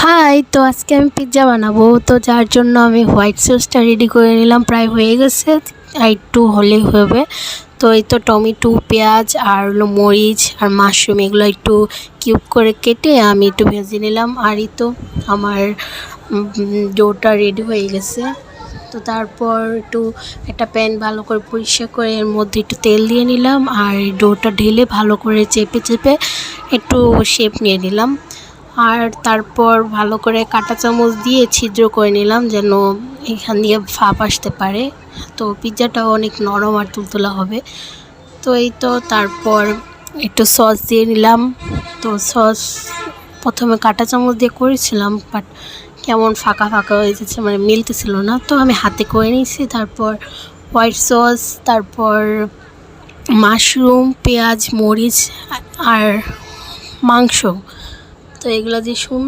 High, তো আজকে আমি পিৎজা বানাবো। তো যার জন্য আমি হোয়াইট সসটা রেডি করে নিলাম, প্রায় হয়ে গেছে, আর একটু হলেই হবে। তো এই তো টমেটো, পেঁয়াজ আর হলো মরিচ আর মাশরুম এগুলো একটু কিউব করে কেটে আমি একটু ভেজে নিলাম। আর এই তো আমার ডোটা রেডি হয়ে গেছে। তো তারপর একটু একটা প্যান ভালো করে পরিষ্কার করে এর মধ্যে একটু তেল দিয়ে নিলাম, আর ডোটা ঢেলে ভালো করে চেপে চেপে একটু শেপ নিয়ে নিলাম। আর তারপর ভালো করে কাঁটা চামচ দিয়ে ছিদ্র করে নিলাম যেন এখান দিয়ে ভাপ আসতে পারে। তো পিৎজাটাও অনেক নরম আর তুলতুলা হবে। তো এই তো তারপর একটু সস দিয়ে নিলাম। তো সস প্রথমে কাঁটা চামচ দিয়ে করেছিলাম, বাট কেমন ফাঁকা ফাঁকা হয়ে যাচ্ছে, মানে মিলতেছিল না, তো আমি হাতে করে নিয়েছি। তারপর হোয়াইট সস, তারপর মাশরুম, পেঁয়াজ, মরিচ আর মাংস, তো এগুলো দিয়ে সুন্দর